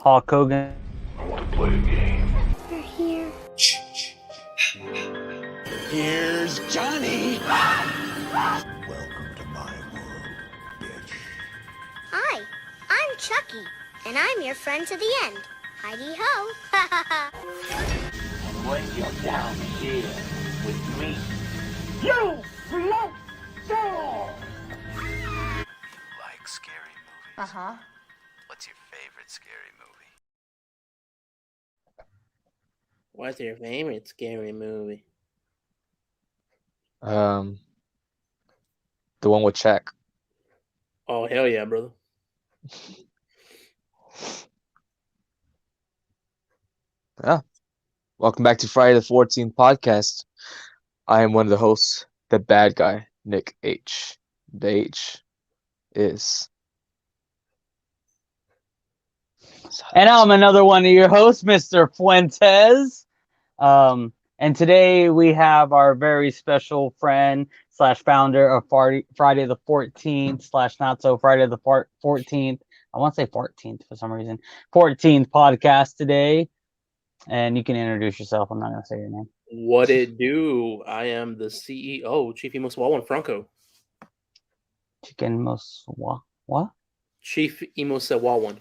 Hulk Hogan. I want to play a game. We're here. Here's Johnny. Welcome to my world, bitch. Hi, I'm Chucky, and I'm your friend to the end. Heidi ho. And when you're down here with me, Like scary movies? Uh-huh. What's your favorite scary movie? What's your favorite scary movie? The one with Shaq. Oh, hell yeah, brother. Yeah. Welcome back to Friday the 14th podcast. I am one of the hosts, the bad guy, Nick H. The H is. And I'm another one of your hosts, Mr. Fuentes. And today we have our very special friend / founder of Friday the 14th / not so Friday the 14th. I want to say 14th for some reason. 14th podcast today. And you can introduce yourself. I'm not going to say your name. What it do? I am the CEO, Chief Emo Sawalwan Franco. Chicken Moswa. What? Chief Emo Sawalwan.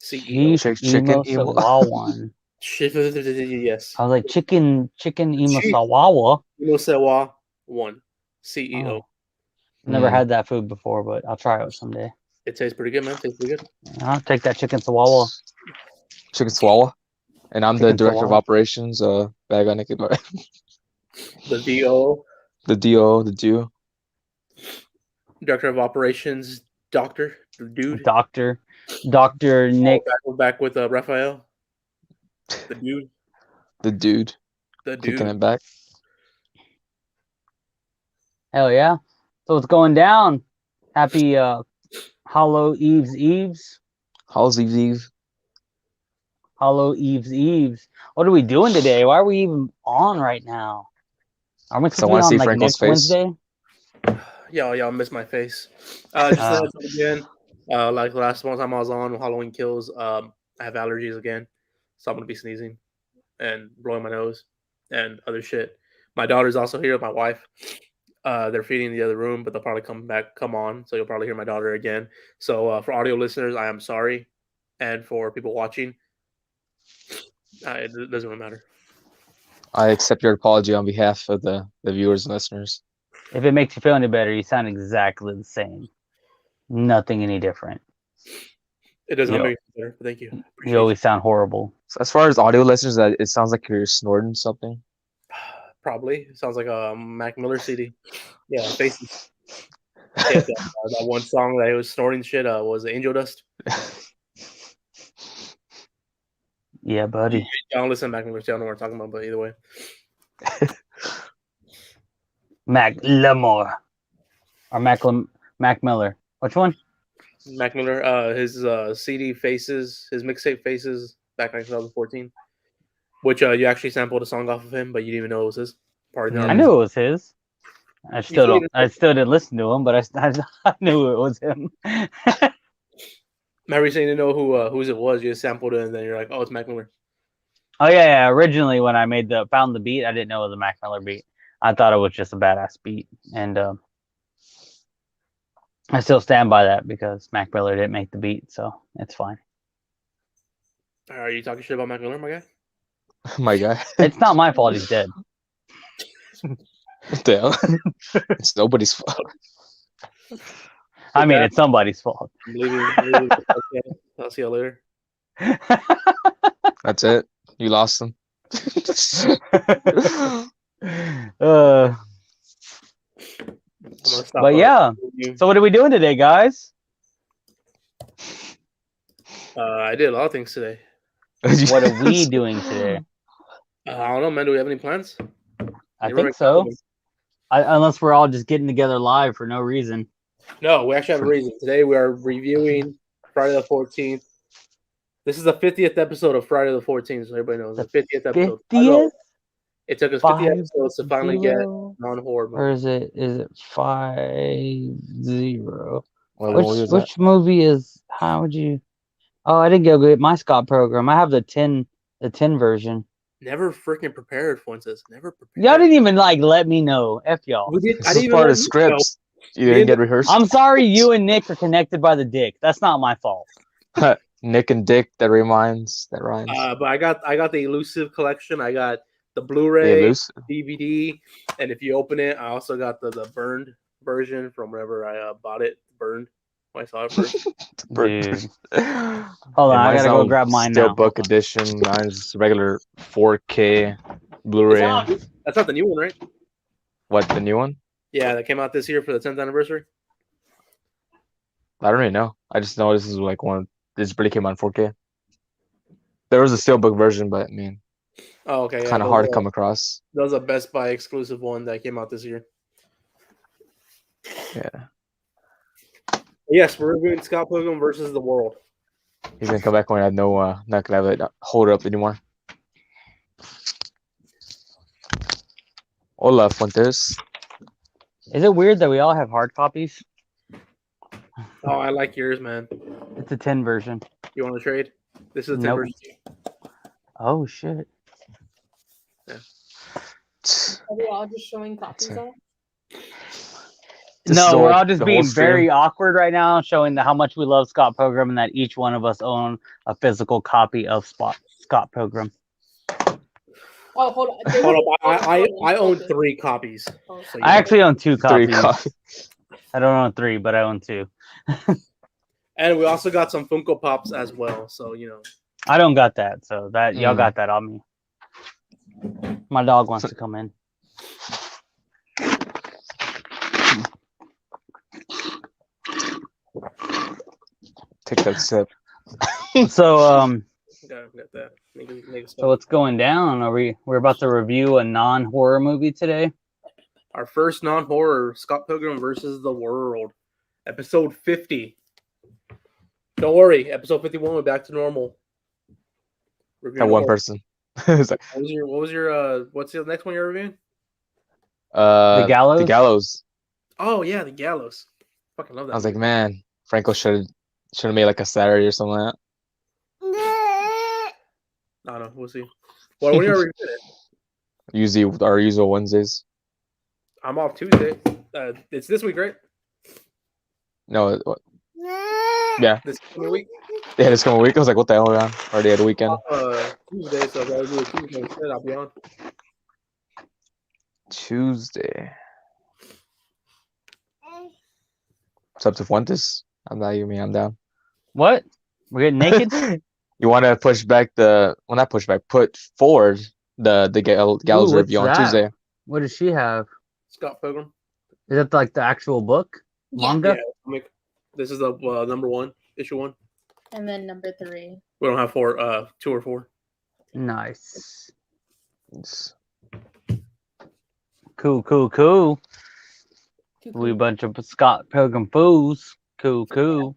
CEO. Chicken Emo. Sawawan. Yes. I was like, chicken Emo Chief. Sawawa. Emo Sawalwan. CEO. Oh. Never had that food before, but I'll try it someday. It tastes pretty good, man. Tastes pretty good. I'll take that chicken Sawawa. Chicken Swallow. And I'm the Chicken director of Swallow. operations, bad guy, Nick. The DO, The DO, the Jew. Director of Operations, Doctor, the dude. Dr. Nick. We're back with Raphael. The dude. The dude. The dude. Kicking it back. Hell yeah. So it's going down. Happy Hollow Eves. How's Eve? Hollow Eves. What are we doing today? Why are we even on right now? Are we So I wanna supposed to be see on like Franco's next face. Wednesday? Y'all miss my face. Just again, like the last one time I was on Halloween Kills, I have allergies again, so I'm gonna be sneezing and blowing my nose and other shit. My daughter's also here with my wife. They're feeding in the other room, but they'll probably come on, so you'll probably hear my daughter again. So for audio listeners, I am sorry, and for people watching, it doesn't really matter. I accept your apology on behalf of the viewers and listeners. If it makes you feel any better, you sound exactly the same. Nothing any different. It doesn't Yo. make it better. But thank you. Appreciate You always sound horrible. So as far as audio listeners, it sounds like you're snorting something. Probably sounds like a Mac Miller CD. Yeah, faces. Yeah, that one song that he was snorting shit was Angel Dust. Yeah, buddy. I don't listen to Mac Miller, so I don't know what we're talking about, but either way. Mac Lemore. Or Mac Miller. Which one? Mac Miller, his CD Faces, his mixtape Faces back in 2014, which you actually sampled a song off of him, but you didn't even know it was his. I knew it was his. I still didn't listen to him, but I knew it was him. Remember saying to know whose it was, you just sampled it, and then you're like, oh, it's Mac Miller. Oh yeah. Originally, when I found the beat, I didn't know it was a Mac Miller beat. I thought it was just a badass beat, and I still stand by that because Mac Miller didn't make the beat, so it's fine. Are you talking shit about Mac Miller, my guy? My guy. It's not my fault he's dead. What the hell? It's nobody's fault. I mean, it's somebody's fault. I'm leaving. Okay. I'll see you later. That's it. You lost them. Uh, I'm gonna stop but yeah. you. So what are we doing today, guys? I did a lot of things today. What are we doing today? I don't know, man. Do we have any plans? I think so. Unless we're all just getting together live for no reason. No, we actually have a reason. Today we are reviewing Friday the 14th. This is the 50th episode of Friday the 14th, so everybody knows. The 50th episode. 50th? It took us 50 episodes to finally get 50? non-horror movie. Or is it 5-0? What movie was that? Which movie is? How would you? Oh, I didn't go get my Scott program. I have the 10 version. Never freaking prepared, Fuentes. Never prepared. Y'all didn't even like let me know. F y'all. We did, This I is didn't even part let of you scripts. You Me didn't and get the- rehearsed. I'm sorry you and Nick are connected by the dick. That's not my fault. Nick and Dick. That rhymes. But I got the elusive collection. I got the They Blu-ray, loose. DVD, and if you open it, I also got the burned version from whenever I bought it. Burned when I saw it first. Dude. Hold Hold on, I gotta go grab mine now. Steelbook edition. Mine's regular 4K Blu-ray. That's not the new one, right? What, the new one? Yeah, that came out this year for the 10th anniversary. I don't really know. I just know this is like one. This really came out in 4K. There was a Steelbook version, but I mean, Oh, okay. kind of hard to come across. That was a Best Buy exclusive one that came out this year. Yeah. Yes, we're reviewing Scott Pilgrim versus the World. He's gonna come back when I have no, not gonna have it hold it up anymore. Hola, Fuentes. Is it weird that we all have hard copies? Oh, I like yours, man. It's a 10 version. You want to trade? This is a 10 Nope. version. Oh shit. Are we all just showing copies off? This is No, we're all the just whole being stream. very awkward right now, showing how much we love Scott Pilgrim and that each one of us own a physical copy of Scott Pilgrim. Oh, hold on. Hold up, I own 3 copies. Oh, So you I actually own 2 Three copies. copies. I don't own 3, but I own 2. And we also got some Funko Pops as well. So, you know. I don't got that, so that y'all Mm. got that on me. My dog wants to come in. Take that sip. So Got that. Niggas so what's going down? We're about to review a non-horror movie today? Our first non-horror, Scott Pilgrim versus the World, episode 50. Don't worry, episode 51 we're back to normal. That one person. It's like, What's the next one you're reviewing? The Gallows? The Gallows. Oh yeah, the Gallows. Fucking love that. I was like, man, Franco should have made like a Saturday or something like that. I don't know. We'll see. Well, when are you reviewing it? Usually our usual Wednesdays. I'm off Tuesday. It's this week, right? No, yeah, This coming week. yeah, this coming week. I was like, what the hell, man? Already at the weekend. Tuesday, so if I do it Tuesday instead, I'll be on. Tuesday. What's up to Fuentes? I'm not you, me. I'm down. What? We're getting naked? You want to push back not push back, put forward the Gallows Ooh, what's review on that? Tuesday. What does she have? Scott Pilgrim. Is that like the actual book? Manga? Yeah, comic. This is the number 1, issue 1. And then number 3. We don't have 4, 2 or 4. Nice. It's- Cool. We a bunch of Scott Pilgrim fools. Cool. All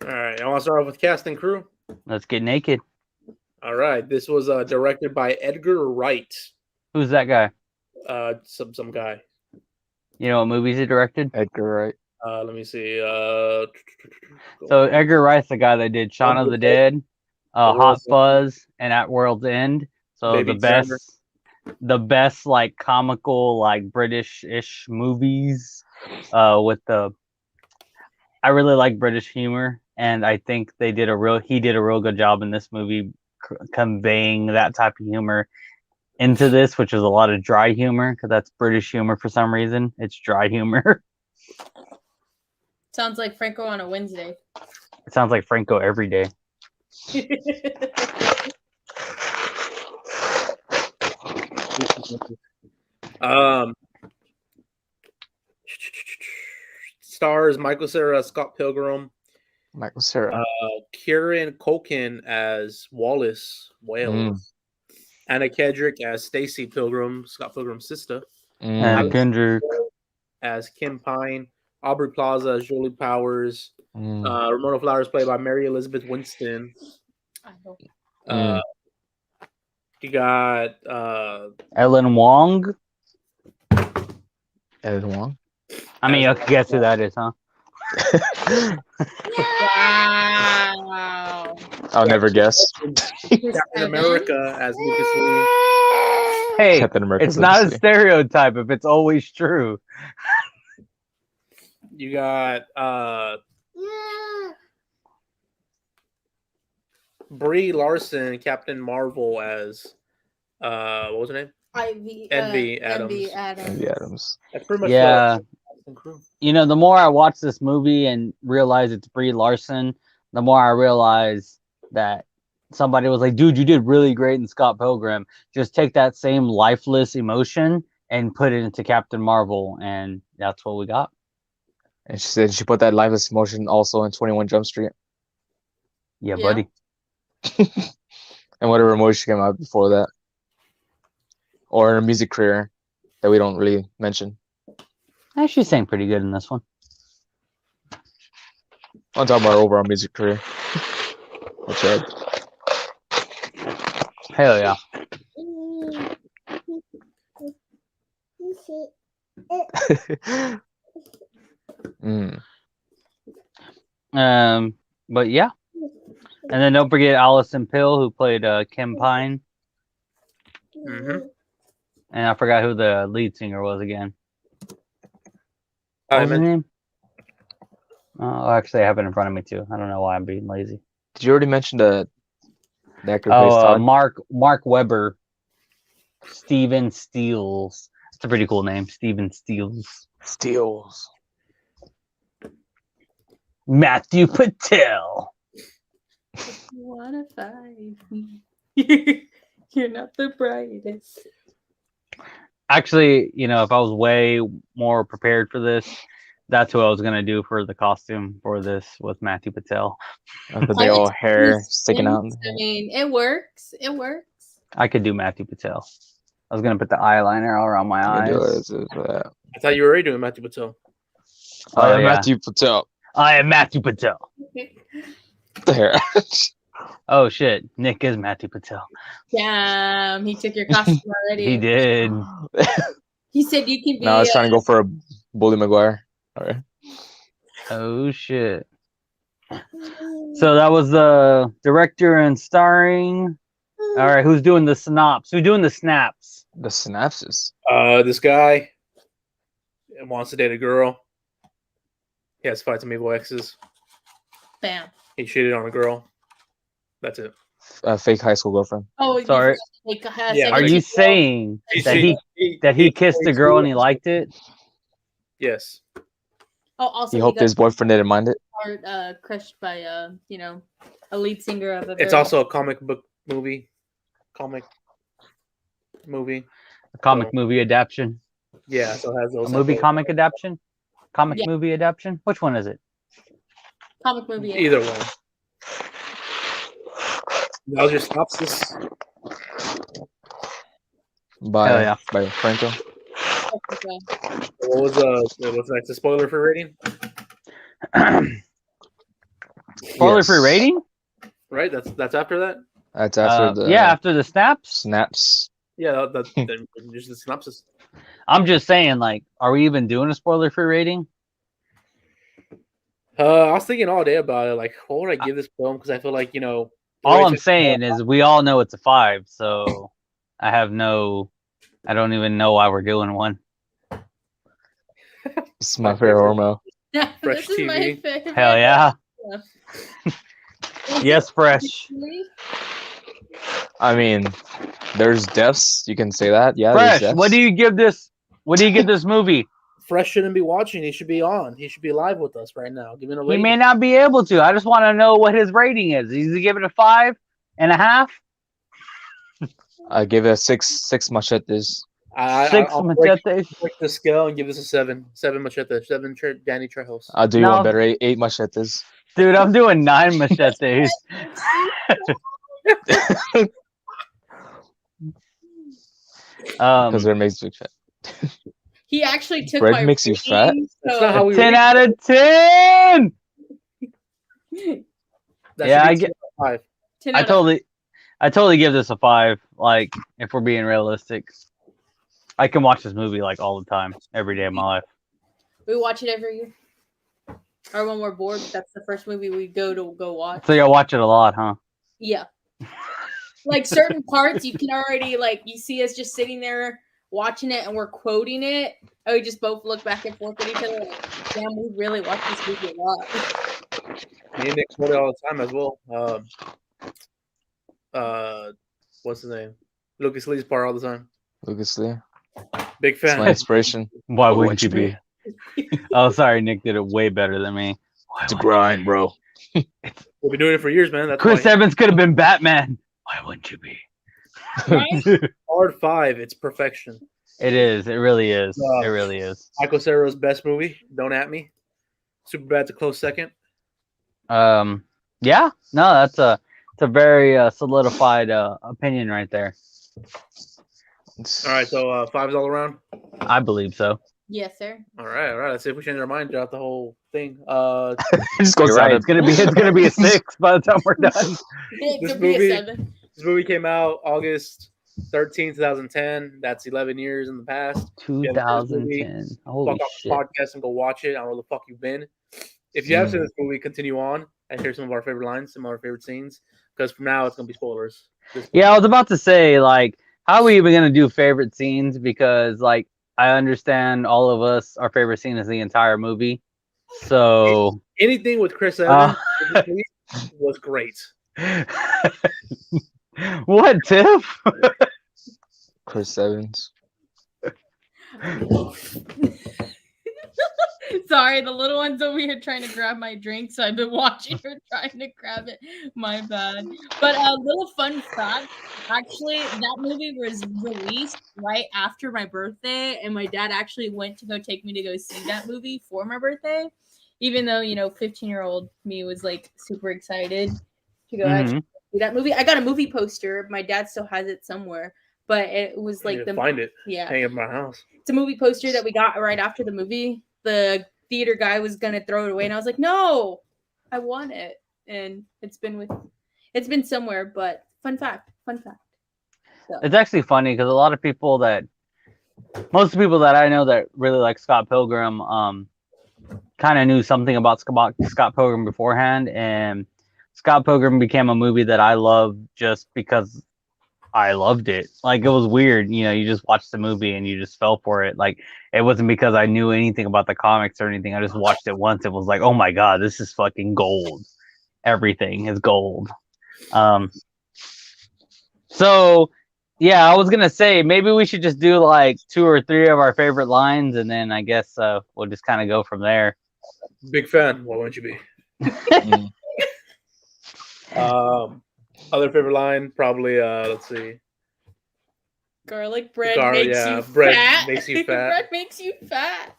right, I want to start off with cast and crew. Let's get naked. All right, this was directed by Edgar Wright. Who's that guy? Some guy. You know what movies he directed? Edgar Wright. Let me see. So Edgar Wright's the guy that did Shaun of the Dead, Hot World's End. Fuzz, and At World's End. So Baby the best like comical like British-ish movies. I really like British humor, and I think he did a real good job in this movie conveying that type of humor into this, which is a lot of dry humor because that's British humor for some reason. It's dry humor. Sounds like Franco on a Wednesday. It sounds like Franco every day. Stars Michael Cera as Scott Pilgrim, Michael Cera. Kieran Culkin as Wallace Wales, Anna Kendrick as Stacy Pilgrim, Scott Pilgrim's sister, And Kendrick. as Kim Pine, Aubrey Plaza as Jolie Powers, Ramona Flowers played by Mary Elizabeth Winston. I hope. You got Ellen Wong. Ed Wong. I mean, you can guess who that is, huh? Wow. I'll never guess. Captain America as Lucas Lee. Hey, Captain America. it's not a stereotype if it's always true. You got Brie Larson, Captain Marvel as what was her name? Envy Adams. Andy Adams. That's pretty much Yeah. the crew. You know, the more I watch this movie and realize it's Brie Larson, the more I realize that somebody was like, dude, you did really great in Scott Pilgrim. Just take that same lifeless emotion and put it into Captain Marvel, and that's what we got. And she said she put that lifeless emotion also in 21 Jump Street. Yeah, Yeah. buddy. And whatever movie she came out before that. Or her music career that we don't really mention. She sang pretty good in this one. I'm talking about her overall music career. That's right. Hell yeah. But yeah. And then don't forget Allison Pill, who played Kim Pine. Mm-hmm. And I forgot who the lead singer was again. I What was his meant- name? Oh, actually, I have it in front of me too. I don't know why I'm being lazy. Did you already mention the actor who plays Oh, Todd? Mark Webber. Steven Steels. That's a pretty cool name. Steven Steels. Steels. Matthew Patel. You wanna fight me? You're not the brightest. Actually, you know, if I was way more prepared for this, that's who I was gonna do for the costume for this with Matthew Patel. The big old hair sticking out. I mean, it works. It works. I could do Matthew Patel. I was gonna put the eyeliner all around my eyes. I thought you were already doing Matthew Patel. Oh, yeah. Matthew Patel. I am Matthew Patel. The hair. Oh shit, Nick is Matthew Patel. Damn, he took your costume already. He did. He said you can be. No, I was trying to go for a Bully Maguire. All right. Oh shit. So that was the director and starring. All right, who's doing the snaps? Who's doing the snaps? The synapses. This guy wants to date a girl. He has fights with amiibo exes. Bam. He cheated on a girl. That's it. Fake high school girlfrild. Oh, Sorry. Yeah, Are you saying that he kissed a girl and he liked it? Yes. Oh, also He hoped his boyfriend didn't mind it. crushed by a lead singer of a. It's very- also a comic book movie. Comic movie. A comic movie adaptation? Yeah, so it has A those. movie comic adaptation? Comic Yeah. movie adaptation? Which one is it? comic movie. Either one. That was your synopsis. By Hell yeah. by Franco. What was what's next? A spoiler for rating? Spoiler-free Yes. rating? Right? That's after that? That's after the Yeah, after the snaps. snaps. Yeah, that's just the synopsis. I'm just saying, like, are we even doing a spoiler-free rating? I was thinking all day about it. Like, what would I give this film? Because I feel like, All I'm saying is we all know it's a 5, so I don't even know why we're doing one. This is my favorite hormone. Fresh This is my TV. favorite. Hell yeah. Yes, Fresh. I mean, there's deaths. You can say that. Yeah, there's Fresh, deaths. what do you give this movie? Fresh shouldn't be watching. He should be on. He should be live with us right now. Giving a He rating. may not be able to. I just want to know what his rating is. Is he giving it a 5.5? I give it a six machetes. I'll break machetes. the scale and give this a 7. 7 machetes. 7 Danny Trejos. I'll do you No. one better. Eight machetes. Dude, I'm doing 9 machetes. Because it makes me fat. He actually took Bread my makes you fat? rating, That's so- not how we 10 rate. out of 10. That Yeah, should I be get. 5. 10 I out of- totally give this a 5. Like, if we're being realistic, I can watch this movie like all the time, every day of my life. We watch it every year. Or when we're bored, that's the first movie we go watch. So y'all watch it a lot, huh? Yeah. Like certain parts, you can already like you see us just sitting there watching it and we're quoting it. And we just both look back and forth at each other like, damn, we really watch this movie a lot. Me and Nick quote it all the time as well. What's his name? Lucas Lee's part all the time. Lucas Lee. Big It's my fan. inspiration. Why Who wouldn't you be? Oh, sorry, Nick did it way better than me. It's a grind, bro. We've been doing it for years, man. That's Chris why. Evans could have been Batman. Why wouldn't you be? Right? Hard 5, it's perfection. It is. It really is. It really is. Michael Cera's best movie. Don't at me. Superbad's a close second. Yeah. No, it's a very solidified opinion right there. All right, so 5's all around. I believe so. Yes, sir. All right. Let's see if we change our mind throughout the whole thing. It just goes You're down right. It's gonna be a 6 by the time we're done. It This could be movie- a 7. This movie came out August 13, 2010. That's 11 years in the past. 2010. Holy Fuck off the shit. podcast and go watch it. I don't know where the fuck you've been. If you have seen this movie, continue on and hear some of our favorite lines, some of our favorite scenes. Because from now it's gonna be spoilers. Yeah, I was about to say, like, how are we even gonna do favorite scenes? Because, like, I understand all of us, our favorite scene is the entire movie. So Anything with Chris Evans was great. what, Tiff? Chris Evans. Sorry, the little one's over here trying to grab my drink, so I've been watching her trying to grab it. My bad. But a little fun fact, actually, that movie was released right after my birthday, and my dad actually went to go take me to go see that movie for my birthday, even though, 15-year-old me was like super excited to go actually see that movie. I got a movie poster. My dad still has it somewhere, but it was like Find it. yeah. Hang it in my house. It's a movie poster that we got right after the movie. The theater guy was gonna throw it away, and I was like, "No, I want it." And it's been somewhere. But fun fact. So. It's actually funny because most of the people that I know that really like Scott Pilgrim, kind of knew something about Scott Pilgrim beforehand, and Scott Pilgrim became a movie that I loved just because I loved it. Like, it was weird, you just watched the movie and you just fell for it. Like, it wasn't because I knew anything about the comics or anything. I just watched it once. It was like, oh my god, this is fucking gold. Everything is gold. So yeah, I was gonna say maybe we should just do like 2 or 3 of our favorite lines, and then I guess we'll just kind of go from there. Big fan. Why wouldn't you be? Other favorite line, probably. Let's see. Garlic bread makes you bread fat. makes you fat. Bread makes you fat.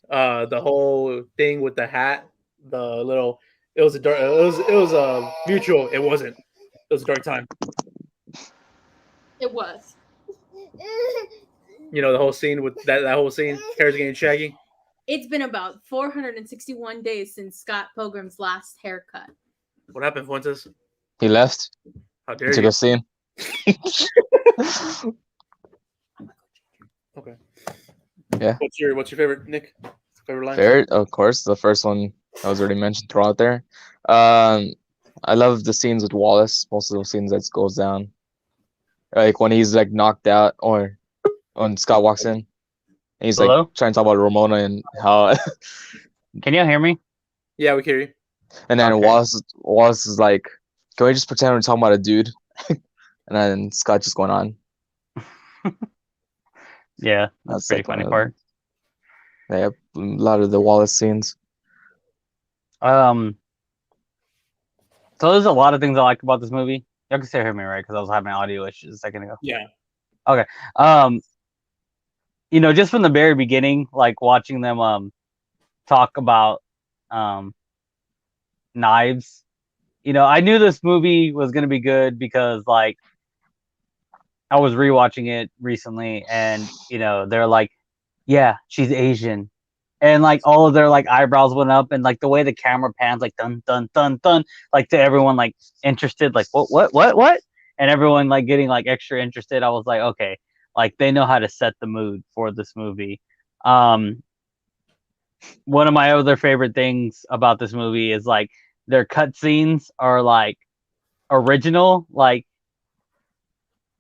The whole thing with the hat, the little. It was a mutual. It wasn't. It was a dark time. It was. The whole scene with that whole scene. Hair's getting shaggy. It's been about 461 days since Scott Pilgrim's last haircut. What happened, Fuentes? He left. How dare To you? go see him. Okay. Yeah. What's your favorite, Nick? Favorite line? Favorite, of course, the first one that was already mentioned throughout there. I love the scenes with Wallace. Most of those scenes that goes down, like when he's like knocked out, or when Scott walks in, and he's Hello? like trying to talk about Ramona and how, Can you hear me? Yeah, we hear you. and then Okay. Wallace is like, "Can we just pretend we're talking about a dude?" And then Scott just going on. Yeah, that's That's pretty like funny one of part. They have a lot of the Wallace scenes. So there's a lot of things I like about this movie. Y'all can still hear me, right? Because I was having audio issues a second ago. Yeah. Just from the very beginning, like watching them talk about knives. I knew this movie was gonna be good because like I was rewatching it recently, and they're like, yeah, she's Asian. And like all of their like eyebrows went up, and like the way the camera pans, like dun dun dun dun, like to everyone like interested, like what, and everyone like getting like extra interested. I was like, okay, like they know how to set the mood for this movie. One of my other favorite things about this movie is like their cutscenes are original. Like,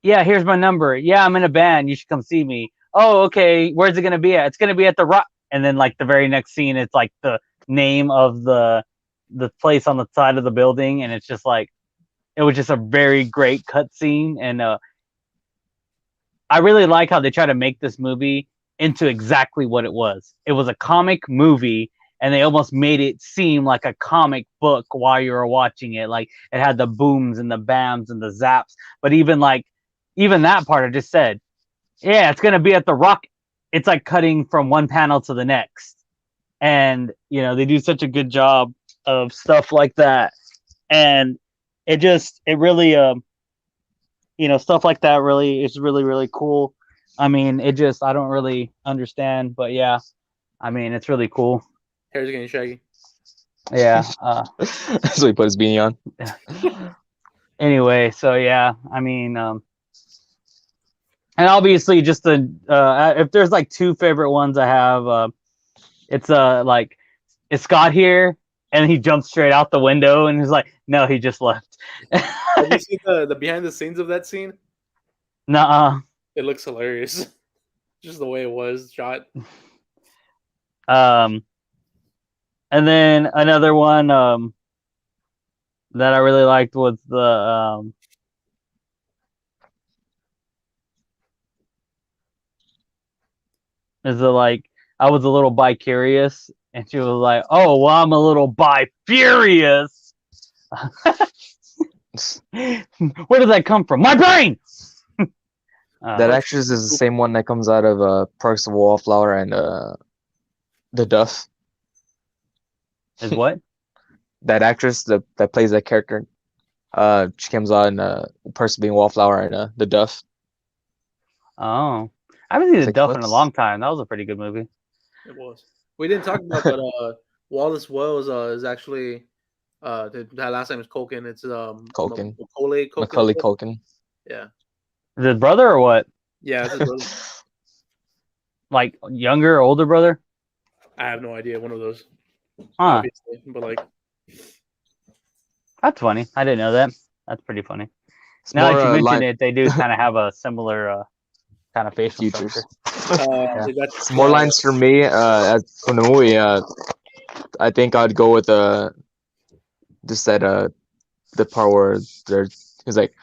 yeah, here's my number. Yeah, I'm in a band. You should come see me. Oh, okay. Where's it gonna be at? It's gonna be at the Rock. And then like the very next scene, it's like the name of the place on the side of the building, and it's just like it was just a very great cutscene. And I really like how they try to make this movie into exactly what it was. It was a comic movie, and they almost made it seem like a comic book while you were watching it. Like it had the booms and the bams and the zaps. But even that part, I just said, yeah, it's gonna be at the Rock. It's like cutting from one panel to the next, and they do such a good job of stuff like that, and it really stuff like that really is really, really cool. I mean, I don't really understand, but yeah, I mean, it's really cool. Hair's getting shaggy. Yeah. So he put his beanie on. Anyway, so yeah, I mean, and obviously just if there's like two favorite ones I have, it's like, is Scott here? And he jumps straight out the window and he's like, no, he just left. Have you seen the behind the scenes of that scene? Nuh-uh. It looks hilarious. Just the way it was shot. And then another one that I really liked was the like, I was a little bi-curious, and she was like, oh, well, I'm a little bi-furious. Where did that come from? My brain! That actress is the same one that comes out of Perks of Wallflower and The Duff. Is what? That actress that plays that character. She comes out in Perks of being Wallflower and The Duff. Oh. I haven't seen The Like, Duff in a long time. That was a pretty good movie. It was. We didn't talk about, but Wallace Wells is actually that last name is Culkin. It's Culkin. Macaulay Culkin. Yeah. Is his brother or what? Yeah, it's his brother. Like younger or older brother? I have no idea. One of those. Huh. Obviously, but like, that's funny. I didn't know that. That's pretty funny. It's Now more, that you mention it, they do kind of have a similar kind of facial features. structure. Yeah. that's More lines for me from the movie. I think I'd go with just that the part where he's like,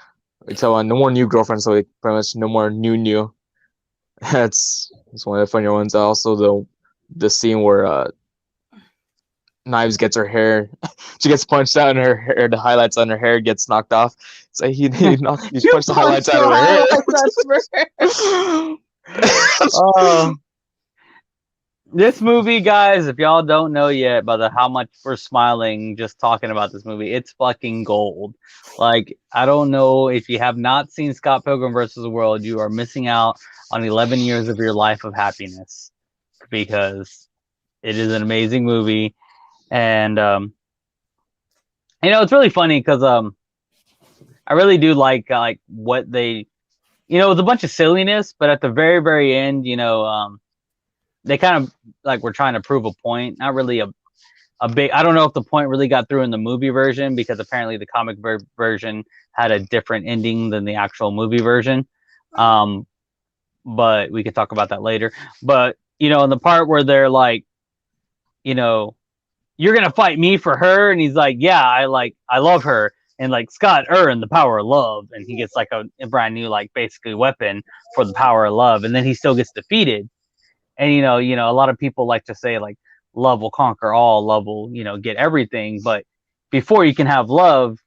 so no more new girlfriends, so like, pretty much no more new. That's one of the funnier ones. Also the scene where Knives gets her punched out and her hair, the highlights on her hair gets knocked off. So he punched the highlights out of her hair. This movie, guys, if y'all don't know yet about how much we're smiling just talking about this movie, it's fucking gold. Like, I don't know if you have not seen Scott Pilgrim vs. the World, you are missing out on 11 years of your life of happiness, because it is an amazing movie. And it's really funny because I really do like what they, it was a bunch of silliness, but at the very, very end, they kind of like were trying to prove a point. Not really a big. I don't know if the point really got through in the movie version, because apparently the comic version had a different ending than the actual movie version. But we can talk about that later. But in the part where they're like, you're gonna fight me for her, and he's like, yeah, I love her, and like Scott earned the power of love, and he gets like a brand new like basically weapon for the power of love, and then he still gets defeated. And a lot of people like to say like love will conquer all, love will get everything, but before you can have love,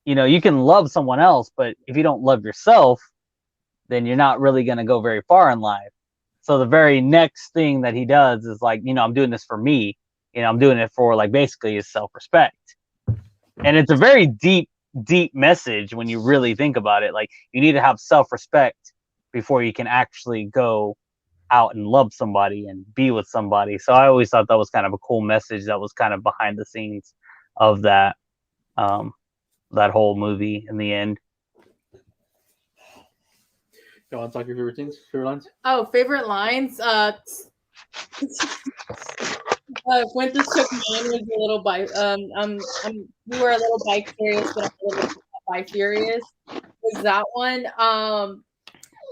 you can love someone else, but if you don't love yourself, then you're not really going to go very far in life. So the very next thing that he does is like, I'm doing this for me. I'm doing it for like basically his self-respect. And it's a very deep message when you really think about it. Like, you need to have self-respect before you can actually go out and love somebody and be with somebody. So I always thought that was kind of a cool message that was kind of behind the scenes of that that whole movie in the end. You want to talk your favorite lines? Oh, favorite lines. Fuentes took me in was a little we were a little bi-curious, but I'm a little by Furious was that one.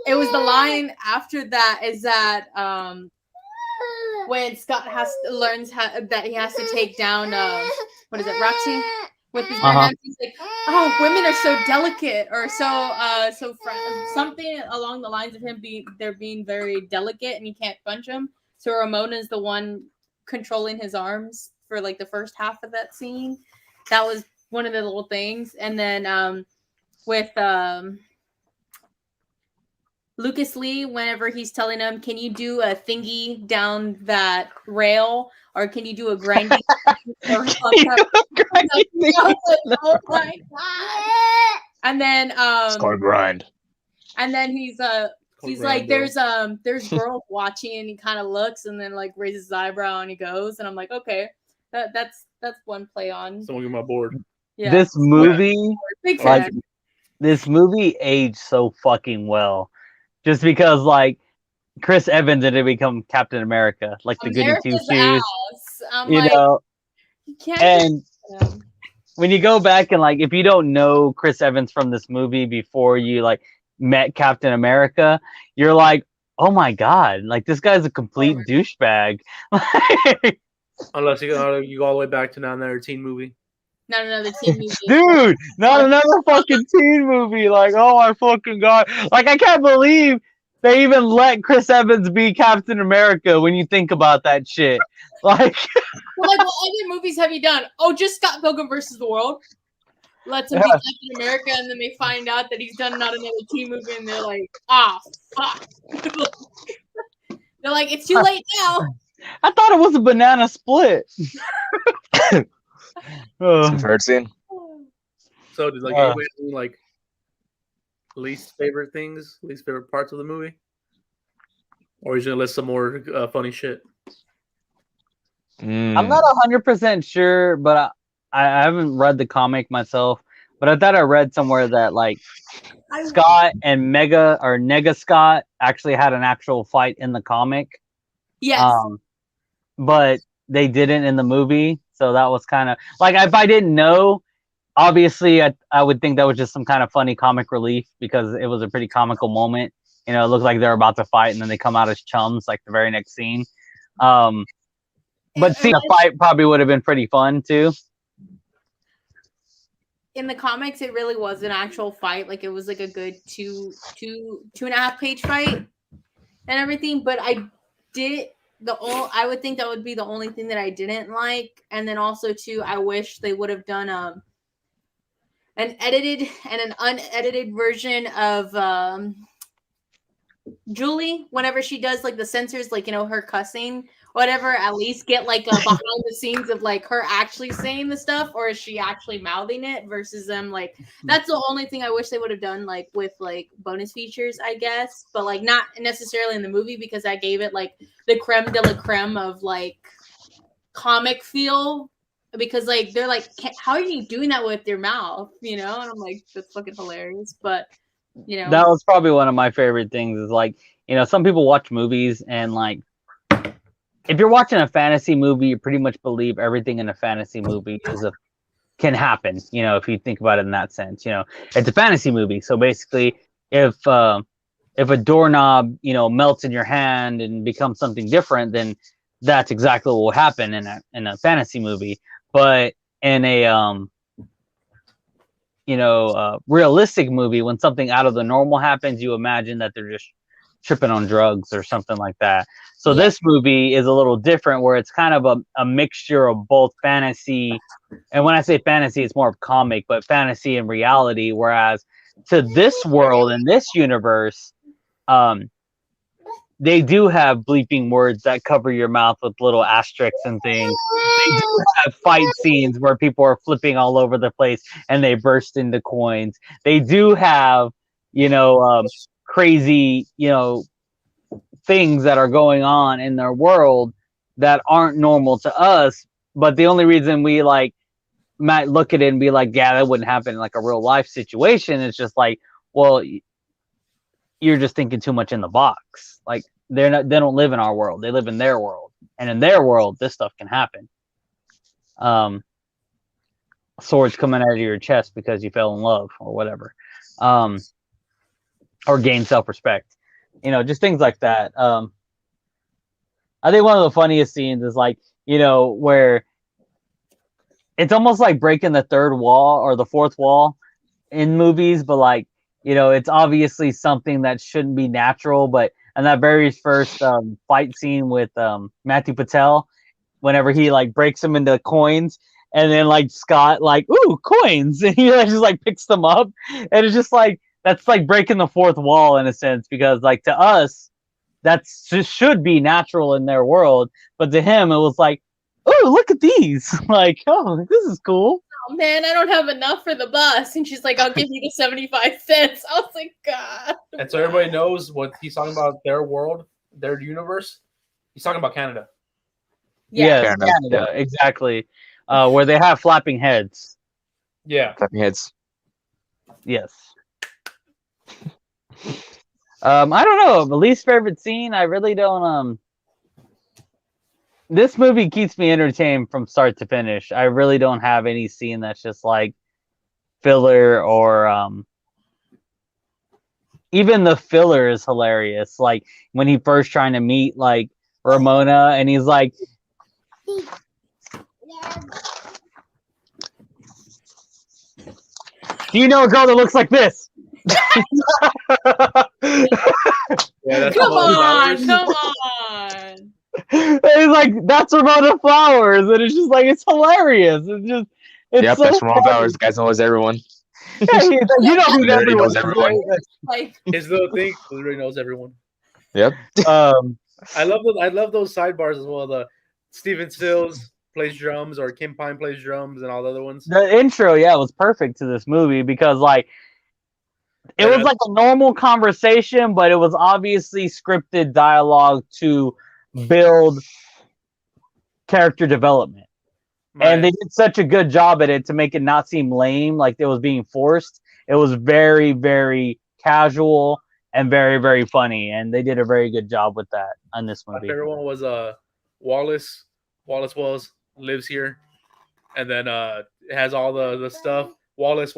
It was the line after that is that when Scott learns that he has to take down what is it, Roxy, with his bare hands. He's like, "Oh, women are so delicate," or something along the lines of him being very delicate, and you can't punch him. So Ramona's the one controlling his arms for like the first half of that scene. That was one of the little things, and then with Lucas Lee, whenever he's telling him, "Can you do a thingy down that rail, or can you do a grinding?" Oh my god! And then It's called grind. And then he's like, "There's girls watching," and he kind of looks and then like raises his eyebrow and he goes, and I'm like, okay, that's one play on. Someone get my board. Yeah. This movie, Big fan. this movie aged so fucking well. Just because, like, Chris Evans didn't become Captain America, like the goody two shoes, you know. And when you go back and like, if you don't know Chris Evans from this movie before you like met Captain America, you're like, oh my god, like this guy's a complete douchebag. Unless you go all the way back to not another teen movie. Not another teen movie. Dude, not another fucking teen movie. Like, oh my fucking god. Like, I can't believe they even let Chris Evans be Captain America when you think about that shit. Like, well, like, what other movies have you done? Oh, just Scott Pilgrim versus the World. Let's him be Captain America, and then they find out that he's done not another teen movie, and they're like, ah, fuck. They're like, it's too late now. I thought it was a banana split. Some third scene. So did like anybody do like least favorite things, least favorite parts of the movie, or is you gonna list some more funny shit? I'm not 100% sure, but I haven't read the comic myself. But I thought I read somewhere that like Scott and Nega Scott actually had an actual fight in the comic. Yes. But they didn't in the movie. So that was kind of like, if I didn't know, obviously I would think that was just some kind of funny comic relief because it was a pretty comical moment. You know, it looked like they're about to fight and then they come out as chums like the very next scene. But seeing a fight probably would have been pretty fun too. In the comics, it really was an actual fight. Like it was like a good two and a half page fight and everything. But I would think that would be the only thing that I didn't like. And then also too, I wish they would have done an edited and an unedited version of Julie whenever she does like the censors, like, you know, her cussing, whatever, at least get like a behind the scenes of like her actually saying the stuff, or is she actually mouthing it versus them. Like that's the only thing I wish they would have done, like with like bonus features, I guess, but like not necessarily in the movie because I gave it like the creme de la creme of like comic feel, because like they're like, how are you doing that with your mouth, you know? And I'm like, that's fucking hilarious. But you know, that was probably one of my favorite things is like, you know, some people watch movies and like, if you're watching a fantasy movie, you pretty much believe everything in a fantasy movie can happen. You know, if you think about it in that sense, you know, it's a fantasy movie. So basically, if a doorknob, you know, melts in your hand and becomes something different, then that's exactly what will happen in a fantasy movie. But in a realistic movie, when something out of the normal happens, you imagine that they're just tripping on drugs or something like that. So this movie is a little different where it's kind of a mixture of both fantasy, and when I say fantasy, it's more of comic, but fantasy and reality. Whereas to this world and this universe, they do have bleeping words that cover your mouth with little asterisks and things. They do have fight scenes where people are flipping all over the place and they burst into coins. They do have, you know, crazy, you know, things that are going on in their world that aren't normal to us. But the only reason we like might look at it and be like, yeah, that wouldn't happen in like a real life situation. It's just like, well, you're just thinking too much in the box. Like they don't live in our world. They live in their world. And in their world, this stuff can happen. swords coming out of your chest because you fell in love or whatever, or gain self-respect. Just things like that. I think one of the funniest scenes is like, where it's almost like breaking the third wall or the fourth wall in movies, but like, it's obviously something that shouldn't be natural. But in that very first fight scene with Matthew Patel, whenever he like breaks them into coins, and then like Scott like, ooh, coins, and he like, just like picks them up, and it's just like, that's like breaking the fourth wall in a sense, because like to us, that's just should be natural in their world, but to him it was like, oh, look at these, like, oh, this is cool. Oh man, I don't have enough for the bus, and she's like, I'll give you the 75 cents. I was like, God. And so everybody knows what he's talking about, their world, their universe. He's talking about Canada. Yeah, Canada, exactly. Where they have flapping heads. Yeah. Flapping heads. Yes. I don't know. The least favorite scene, I really don't. This movie keeps me entertained from start to finish. I really don't have any scene that's just like filler, or even the filler is hilarious. Like when he first trying to meet like Ramona, and he's like, do you know a girl that looks like this? Yeah, come on. And he's like, that's Ramona Flowers, and it's just like, it's hilarious. It's Yep, so that's Ramona funny. Flowers. The guy knows everyone. Yeah, you know who He already everyone knows everyone. Like, his little thing literally knows everyone. Yep. I love those sidebars as well. The Steven Stills plays drums, or Kim Pine plays drums, and all the other ones. The intro, was perfect to this movie, because like it was like a normal conversation, but it was obviously scripted dialogue to build character development. Right. And they did such a good job at it to make it not seem lame, like it was being forced. It was very, very casual and very, very funny, and they did a very good job with that on this movie. My favorite one was Wallace. Wallace Wells lives here, and then it has all the stuff. Wallace,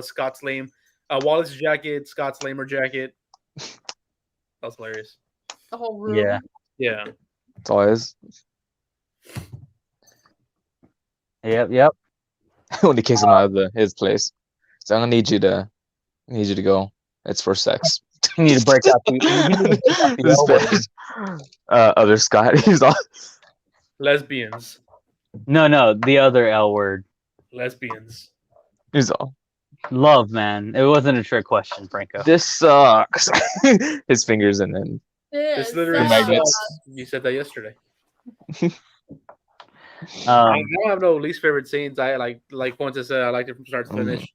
Scott's lame. Wallace's jacket, Scott's lamer jacket. That was hilarious. the whole room. Yeah. Yeah. That's all it is. Yep. When he kicks him out of his place. So I'm gonna need you to go. It's for sex. You need to break out the Other Scott. He's all Lesbians. No, the other L word. Lesbians. he's all. Love, man. It wasn't a trick question, Franco. This sucks. His fingers and then It's This literally magnets. You said that yesterday. I Um, don't have no least favorite scenes. I like once I said, I liked it from start to finish.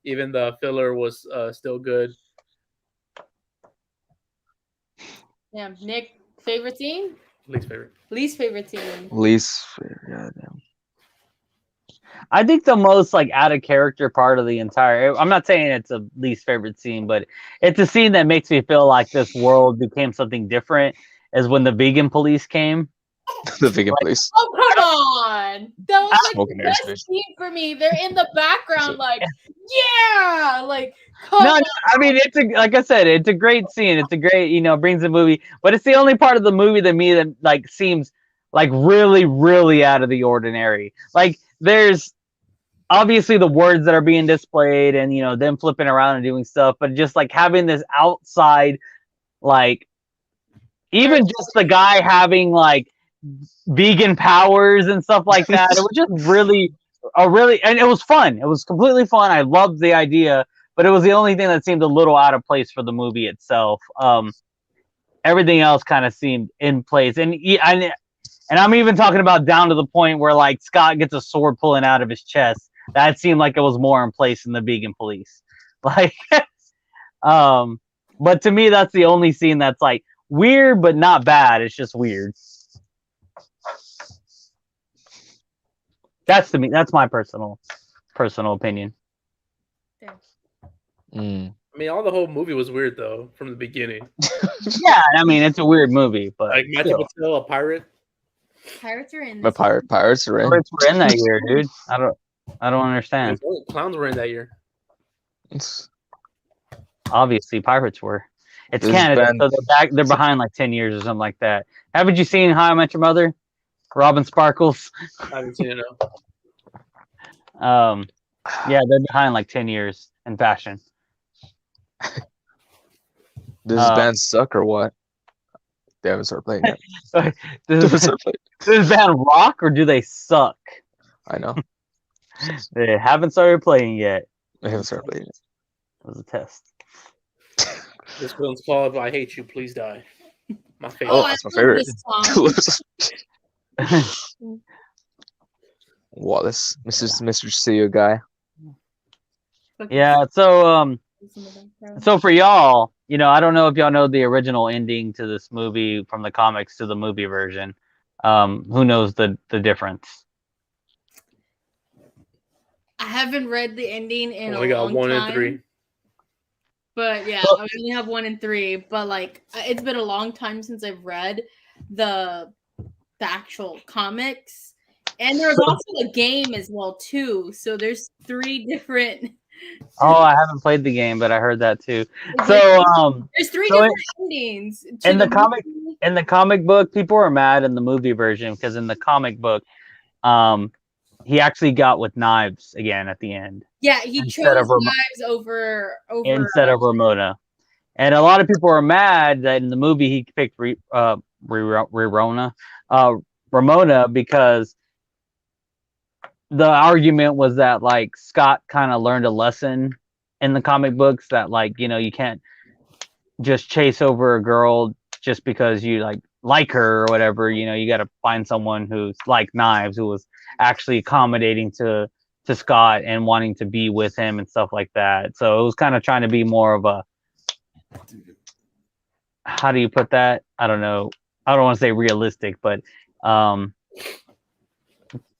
Even the filler was still good. Damn, Nick, favorite scene? Least favorite. Least favorite scene. least. Yeah, damn. I think the most like out of character part of the entire. I'm not saying it's a least favorite scene, but it's a scene that makes me feel like this world became something different. Is when the vegan police came. The vegan police. Oh, come on! That was like Smoking the air best space. scene for me. They're in the background, like, yeah! Like, come No, on. I mean like I said, it's a great scene. It's a great, brings the movie, but it's the only part of the movie that like seems like really, really out of the ordinary. Like there's obviously the words that are being displayed, and them flipping around and doing stuff, but just like having this outside, like even just the guy having like vegan powers and stuff like that. It was just really, and it was fun. It was completely fun. I loved the idea, but it was the only thing that seemed a little out of place for the movie itself. Everything else kind of seemed in place, and I'm even talking about down to the point where like Scott gets a sword pulling out of his chest. That seemed like it was more in place than the vegan police. Like, but to me, that's the only scene that's like weird, but not bad. It's just weird. That's to me. That's my personal opinion. Mm. I mean, all the whole movie was weird though from the beginning. Yeah, I mean it's a weird movie, but Like Matthew Patel, a pirate. Pirates are in But this. pirates are in. Pirates were in that year, dude. I don't. I don't understand. Clowns were in that year. It's- Obviously, pirates were. It's This Canada, band- so they're behind like 10 years or something like that. Haven't you seen How I Met Your Mother? Robin Sparkles. I haven't seen it now. Yeah, they're behind like 10 years in fashion. Does this band suck or what? They haven't started playing yet. They haven't Does started playing. this band rock or do they suck? I know. They haven't started playing yet. They haven't started playing yet. It was a test. This one's called "I Hate You, Please Die." My favorite. Oh, I that's my love favorite. this song. Wallace, Mr. CEO guy. Yeah, so for y'all, I don't know if y'all know the original ending to this movie from the comics to the movie version. Who knows the difference? I haven't read the ending in Only a got long 1 time. and 3. But yeah, I only have 1 and 3. But like, it's been a long time since I've read the actual comics, and there's also a game as well too. So there's 3 different. Oh, I haven't played the game, but I heard that too. So there's 3 so different endings to in the comic movie. in the comic book, people are mad in the movie version because in the comic book, he actually got with Knives again at the end. Yeah, he instead chose of Ram- Knives over instead of Ramona. And a lot of people are mad that in the movie he picked Ramona because the argument was that like Scott kind of learned a lesson in the comic books that like you can't just chase over a girl just because you like her or whatever. You got to find someone who's like Knives, who was actually accommodating to Scott and wanting to be with him and stuff like that. So it was kind of trying to be more of a, how do you put that? I don't know. I don't want to say realistic, but trying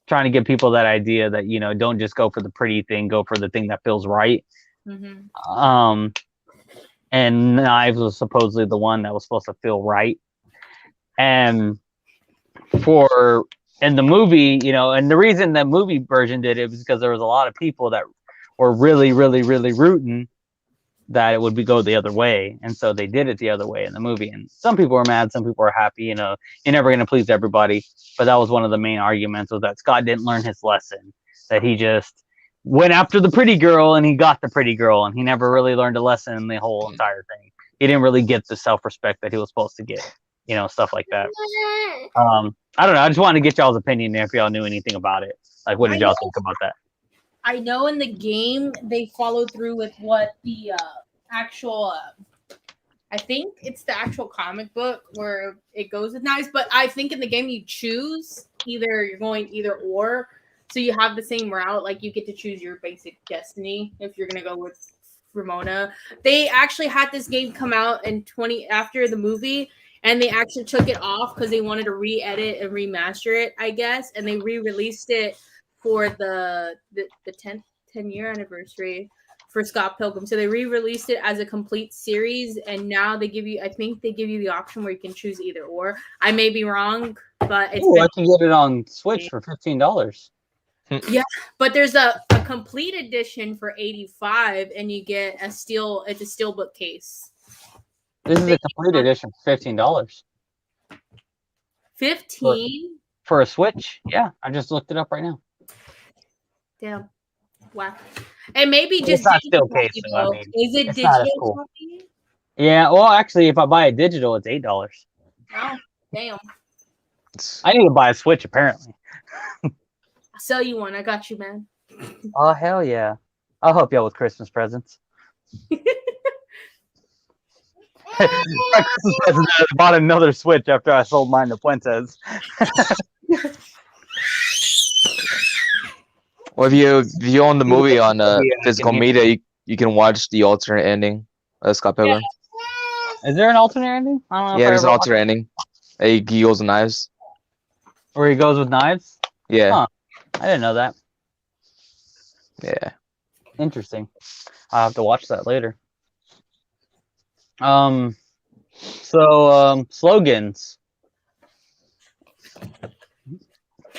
to give people that idea that don't just go for the pretty thing, go for the thing that feels right. Mm-hmm. And Knives was supposedly the one that was supposed to feel right. And in the movie, and the reason the movie version did it was because there was a lot of people that were really, really, really rooting that it would go the other way, and so they did it the other way in the movie. And some people are mad, some people are happy. You're never going to please everybody, but that was one of the main arguments, was that Scott didn't learn his lesson, that he just went after the pretty girl and he got the pretty girl, and he never really learned a lesson in the whole entire thing. He didn't really get the self-respect that he was supposed to get, stuff like that. I don't know, I just wanted to get y'all's opinion if y'all knew anything about it. Like, what did y'all think about that? I know in the game they follow through with what the actual, I think it's the actual comic book where it goes with Knives, but I think in the game you choose you're going either or, so you have the same route, like you get to choose your basic destiny if you're gonna go with Ramona. They actually had this game come out after the movie, and they actually took it off because they wanted to re-edit and remaster it, I guess, and they re-released it for the 10-year anniversary for Scott Pilgrim. So they re-released it as a complete series, and now I think they give you the option where you can choose either or. I may be wrong, but it's I can get it on Switch for $15. Yeah, but there's a complete edition for $85, and you get it's a steelbook case. This is a complete edition for $15. 15? For a Switch? Yeah, I just looked it up right now. Damn. Wow. And maybe It's just not digital still case, copy, though. I though. mean, Is it it's not as digital cool. copy? Yeah, well, actually, if I buy it digital, it's $8. Oh, damn. I need to buy a Switch, apparently. I'll sell you one. I got you, man. Oh, hell yeah. I'll help y'all with Christmas presents. My Christmas present, I bought another Switch after I sold mine to Fuentes. Well, if you own the movie on physical can media, you can watch the alternate ending of Scott Pilgrim. Is there an alternate ending? I don't know. Yeah, if there's I an ever alternate ending. He goes with Knives. where he goes with Knives? Yeah. Huh. I didn't know that. Yeah. Interesting. I'll have to watch that later. So slogans.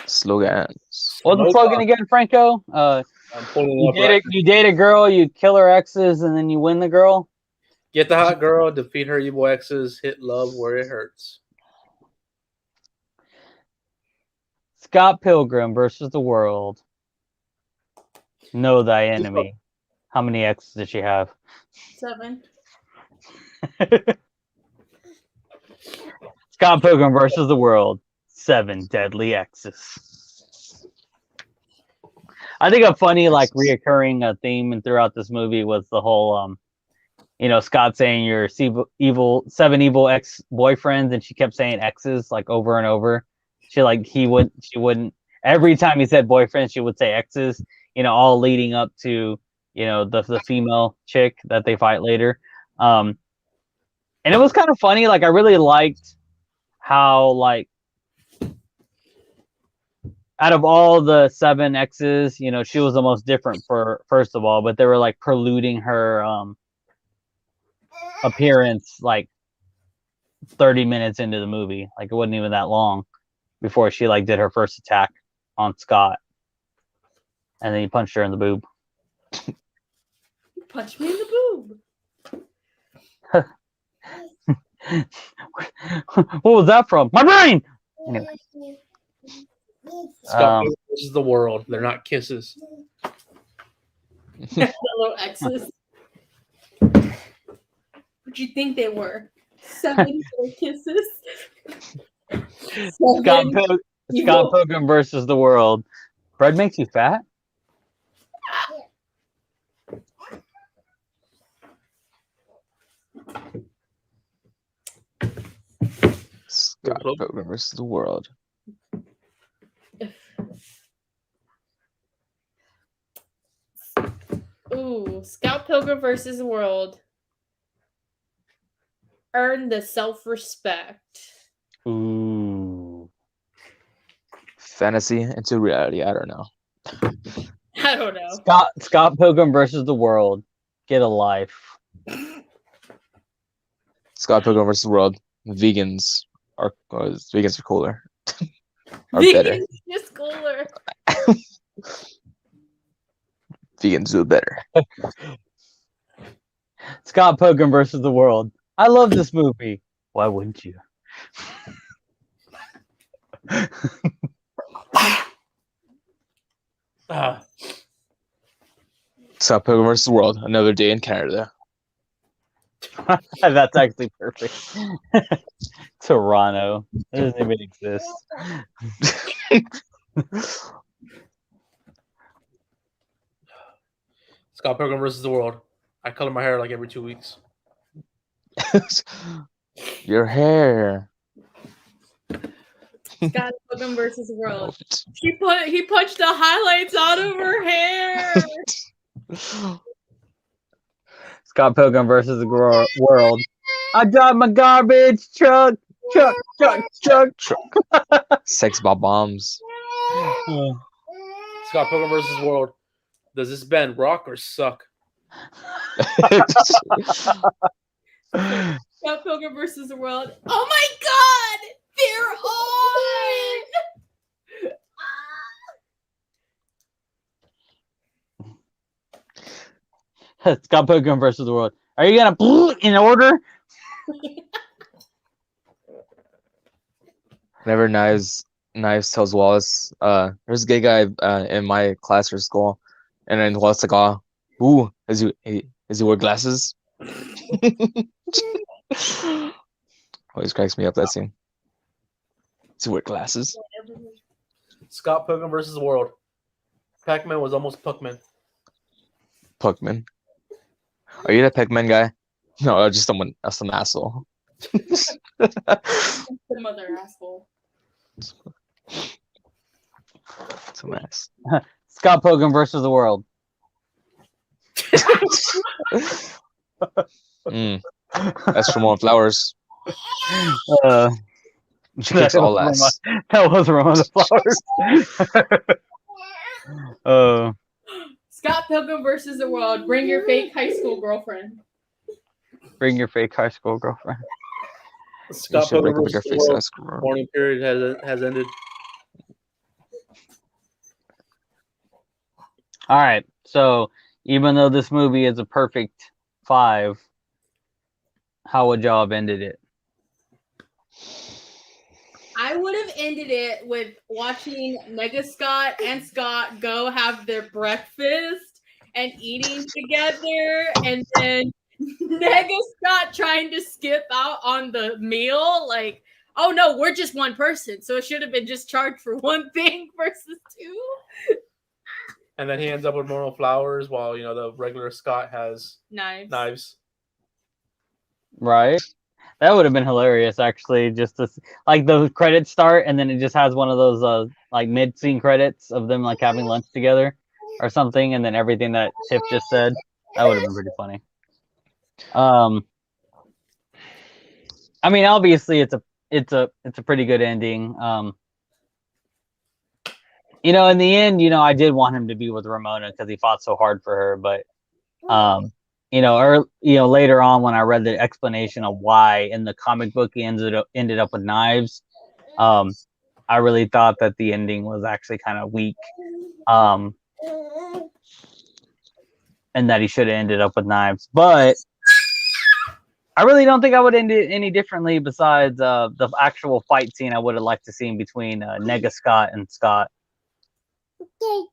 Slogans. What's the slogan again, Franco? I'm pulling You it up right. you date a girl, you kill her exes, and then you win the girl. Get the hot girl, defeat her evil exes, hit love where it hurts. Scott Pilgrim versus the world. Know thy enemy. How many exes did she have? 7. Scott Pilgrim versus the world. 7 deadly exes. I think a funny, like, reoccurring theme throughout this movie was the whole, Scott saying you're 7 evil ex-boyfriends, and she kept saying exes like over and over. She wouldn't. Every time he said boyfriend, she would say exes. All leading up to the female chick that they fight later. And it was kind of funny. Like, I really liked how, like, out of all the 7 exes, she was the most different first of all, but they were like preluding her appearance like 30 minutes into the movie. Like, it wasn't even that long before she like did her first attack on Scott, and then he punched her in the boob. You punched me in the boob. What was that from? My brain. Anyway. Scott Pilgrim versus the world. They're not kisses. Little exes. What'd you think they were? 7 little kisses. Scott Pilgrim versus the world. Bread makes you fat? Scott Pilgrim versus the world. Ooh, Scout Pilgrim versus the world. Earn the self-respect. Ooh. Fantasy into reality. I don't know. I don't know. Scott Pilgrim versus the world. Get a life. Scott Pilgrim versus the world. Vegans are cooler. Are Vegans better. just cooler. Vegans do better. Scott Pilgrim versus the world. I love this movie. Why wouldn't you? Scott Pilgrim versus the world. Another day in Canada. That's actually perfect. Toronto. That doesn't even exist. Scott Pilgrim versus the world. I color my hair like every 2 weeks. Your hair. Scott Pilgrim versus the world. He punched the highlights out of her hair. Scott Pilgrim versus the world. I drive my garbage truck. Sex bombs. Scott Pilgrim versus world. Does this band rock or suck? Scott Pilgrim versus the world. Oh my god! They're on! Scott Pilgrim versus the world. Are you gonna in order? Whenever Knives tells Wallace, there's a gay guy in my class or school, and then Wallace like, oh, ooh, does he wear glasses? Always cracks me up, that scene. Does he wear glasses? Scott Pilgrim versus the world. Pac-Man was almost Puckman. Puckman. Are you that Pac-Man guy? No, just some asshole. Some other asshole. Some ass. Scott Pilgrim versus the world. That's from One Flowers. She kicks all ass. That was Ramona Flowers. Scott Pilgrim versus the world. Bring your fake high school girlfriend. Bring your fake high school girlfriend. Scott Pilgrim versus the world. Warning period has ended. All right. So even though this movie is a perfect 5, how would y'all have ended it? I would have ended it with watching Mega Scott and Scott go have their breakfast and eating together, and then Mega Scott trying to skip out on the meal. Like, oh no, we're just one person, so it should have been just charged for one thing versus 2. And then he ends up with normal flowers while the regular Scott has Knives. Right. That would have been hilarious, actually. Just to like the credits start, and then it just has one of those like mid-scene credits of them like having lunch together or something, and then everything that Tiff just said. That would have been pretty funny. I mean, obviously, it's a pretty good ending. In the end, I did want him to be with Ramona because he fought so hard for her, but later on when I read the explanation of why in the comic book he ended up with knives, I really thought that the ending was actually kind of weak, and that he should have ended up with knives. But I really don't think I would end it any differently. Besides the actual fight scene, I would have liked to see between Nega Scott and Scott. I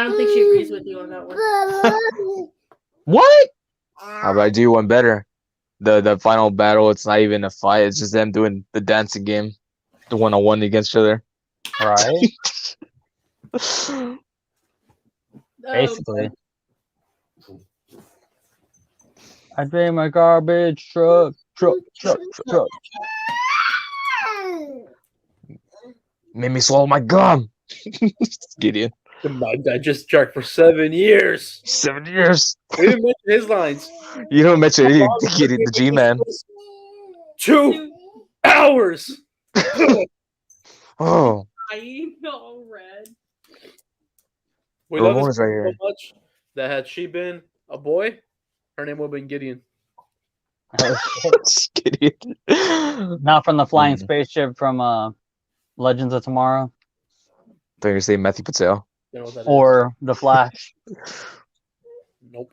don't think she agrees with you on that one. What? How about I do one better? The final battle, it's not even a fight, it's just them doing the dancing game. The 1-on-1 against each other. Right. Basically. I drain my garbage truck. Made me swallow my gum. Gideon. My dad just jerked for 7 years. 7 years. We didn't mention his lines. You don't mention Gideon, the G-Man. 2 hours. Oh. I know, Red. We love Ramona's this right so here. much that had she been a boy, her name would have been Gideon. Gideon. Not from the flying spaceship from Legends of Tomorrow. I thought you were saying Matthew Patel. You know what that Or The Flash. is? Nope.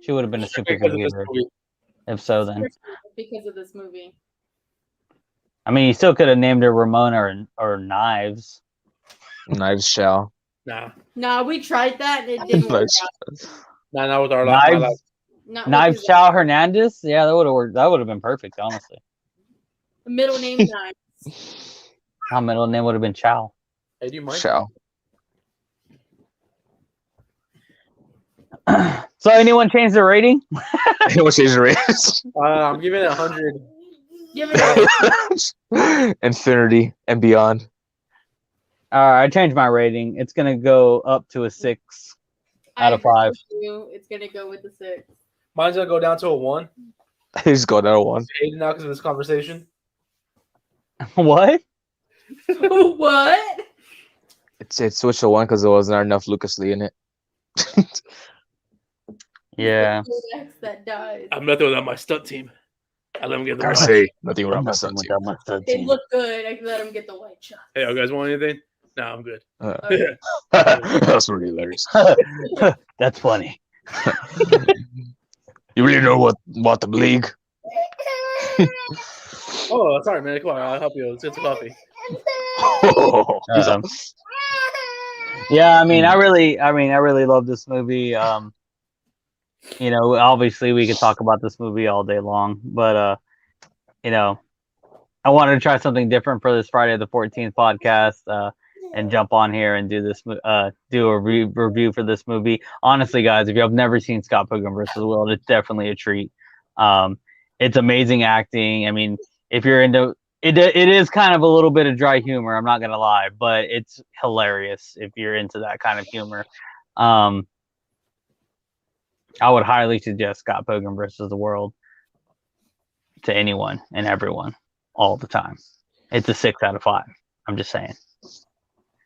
She would have been a super Because of this computer. movie. If so, then. Because of this movie. I mean, you still could have named her Ramona or Knives. Knives Shao. Nah, we tried that and it didn't work out. not with our Knives, life. Not Knives with Chow Hernandez? Yeah, that would have worked. That would have been perfect, honestly. the middle name Knives. My middle name would have been Chow. Hey, do you mind? Shao. So, anyone change their rating? What's his race? I'm giving it 100. Give it Infinity and beyond. All right, I changed my rating. It's gonna go up to a 6 out of 5. It's gonna go with the 6. Mine's gonna go down to a 1. He's got another one. Hated now because of this conversation. What? What? It switched to 1 because there wasn't enough Lucas Lee in it. Yeah. That dies. I'm nothing without my stunt team. I let him get the I white. say nothing wrong with that team. They look good. I can let them get the white shot. Hey, you guys want anything? No, I'm good. That's really hilarious. That's funny. You really know what the league? Oh, sorry, man. Come on, I'll help you. Let's get some coffee. Yeah, I mean, I really love this movie. Obviously we could talk about this movie all day long, but I wanted to try something different for this Friday the 14th podcast, and jump on here and do this, do a review for this movie. Honestly, guys, if you have never seen Scott Pilgrim vs. the World, it's definitely a treat. It's amazing acting. I mean, if you're into it, it is kind of a little bit of dry humor. I'm not gonna lie, but it's hilarious if you're into that kind of humor. I would highly suggest Scott Pilgrim vs. the World to anyone and everyone all the time. It's a 6 out of 5. I'm just saying.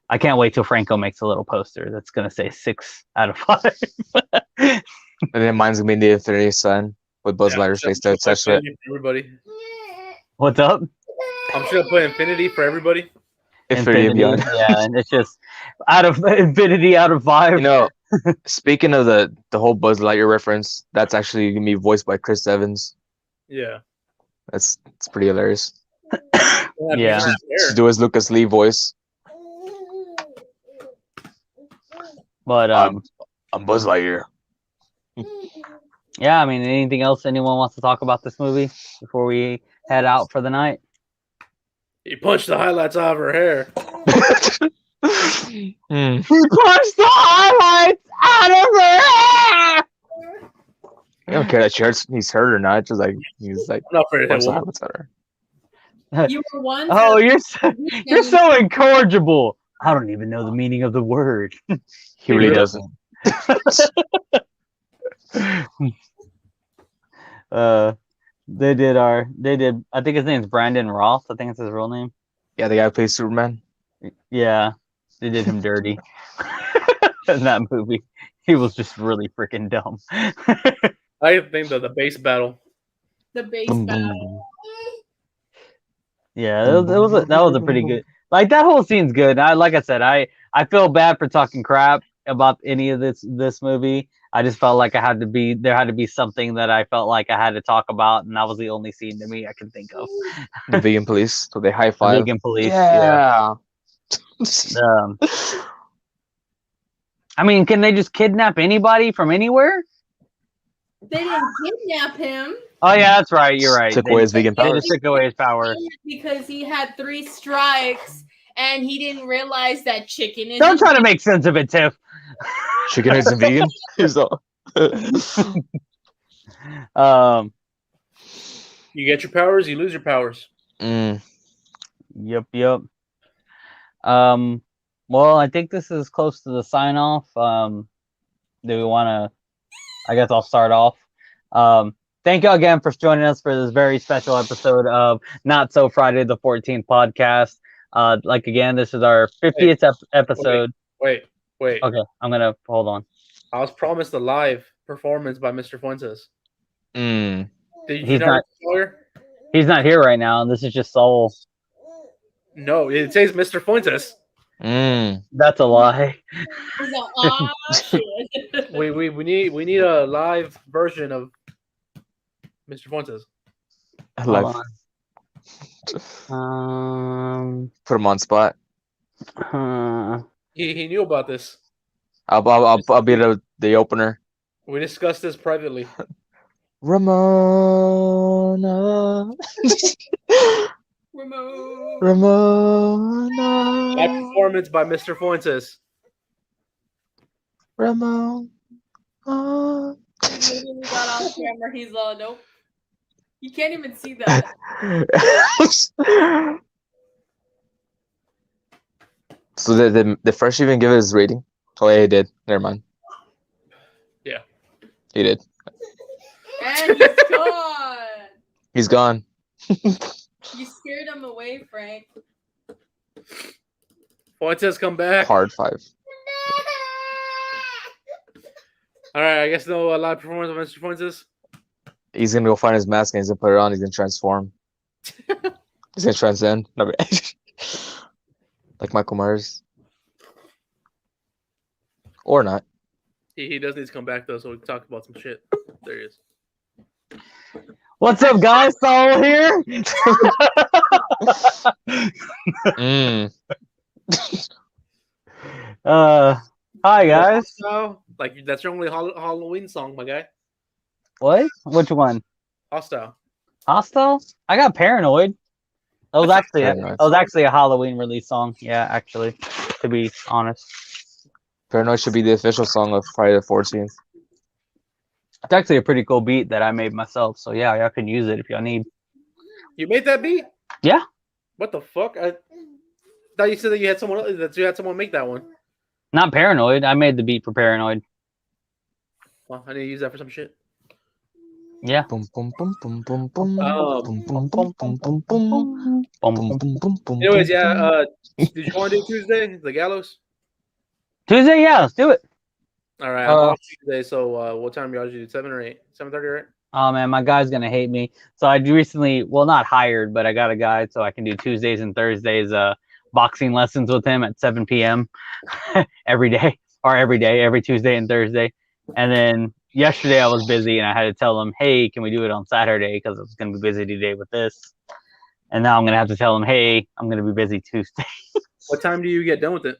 I can't wait till Franco makes a little poster that's gonna say 6 out of 5. And then mine's gonna be the Infinity Sun with Buzz Lightyear's face to touch it. Everybody. What's up? I'm sure I'll put Infinity for everybody. Infinity and Beyond. Yeah, and it's just out of Infinity out of 5. You know, speaking of the whole Buzz Lightyear reference, that's actually gonna be voiced by Chris Evans. Yeah. It's pretty hilarious. Yeah. To do his Lucas Lee voice. But I'm Buzz Lightyear. yeah, I mean, anything else anyone wants to talk about this movie before we head out for the night? He punched the highlights out of her hair. He punched the highlights out of her hair! I don't care that he's hurt or not. Just like he's like I'm not afraid to punch hit the one. highlights at her. You were one. Oh, you're so incorrigible. I don't even know the meaning of the word. He really doesn't. They did. I think his name's Brandon Roth. I think it's his real name. Yeah, the guy who plays Superman. Yeah, they did him dirty in that movie. He was just really freaking dumb. I think the base battle. The base Boom, boom, battle. Yeah, that was a pretty good. Like that whole scene's good. Like I said, I feel bad for talking crap about any of this movie. I just felt like there had to be something that I felt like I had to talk about, and that was the only scene to me I can think of. The vegan police. So they high five. Vegan police. Yeah. I mean, can they just kidnap anybody from anywhere? They didn't kidnap him. Oh yeah, that's right. You're right. Took away his vegan They powers. just took away his power. Because he had 3 strikes and he didn't realize that chicken is. Don't try to make sense of it, Tiff. Chicken isn't vegan. He's all- You get your powers, you lose your powers. Yep. Well, I think this is close to the sign off. Do we want to? I guess I'll start off. Thank you again for joining us for this very special episode of Not So Friday the 14th podcast. Like again, this is our 50th episode. Wait. Okay, I'm gonna hold on. I was promised a live performance by Mr. Fuentes. Mm. Did you He's not? not- He's not here right now, and this is just Soul. No, it says Mr. Fuentes. Mm. That's a lie. Shit. We need a live version of Mr. Fuentes. Life. Put him on spot. He knew about this. I'll be the opener. We discussed this privately. Ramona. Ramona. Live performance by Mr. Fuentes. Ramona. When we got on camera, he's all nope. You can't even see that. So the first even give it his rating? Oh yeah, he did. Never mind. Yeah. He did. And he's gone. He's gone. You scared him away, Frank. Fuentes, come back. Hard 5. All right, I guess no live performance of Mr. Fuentes. He's gonna go find his mask and he's gonna put it on. He's gonna transform. He's gonna transcend. No, like Michael Myers. Or not. He does need to come back though, so we can talk about some shit. There he is. What's up, guys? Soul here. Hi guys. So, like that's your only Halloween song, my guy. What? Which one? Hostile. Hostile? I got Paranoid. That was Paranoid. actually a Halloween release song. Yeah, actually, to be honest. Paranoid should be the official song of Friday the 14th. It's actually a pretty cool beat that I made myself. So yeah, y'all can use it if y'all need. You made that beat? Yeah. What the fuck? I thought you said that you had someone make that one. Not Paranoid. I made the beat for Paranoid. Well, I need to use that for some shit. Yeah. Boom boom boom boom boom boom. Oh. Boom boom boom boom boom boom. Boom boom boom boom. Anyways, yeah. Did you want to do Tuesday, the Gallows? Tuesday, yeah, let's do it. All right, I'm off Tuesday. So, what time y'all do? 7 or 8? 7:30, right? Oh man, my guy's gonna hate me. So I recently, well, not hired, but I got a guy so I can do Tuesdays and Thursdays boxing lessons with him at 7 p.m. every day, every Tuesday and Thursday. And then yesterday I was busy and I had to tell him, hey, can we do it on Saturday? Because I was going to be busy today with this. And now I'm going to have to tell him, hey, I'm going to be busy Tuesday. What time do you get done with it?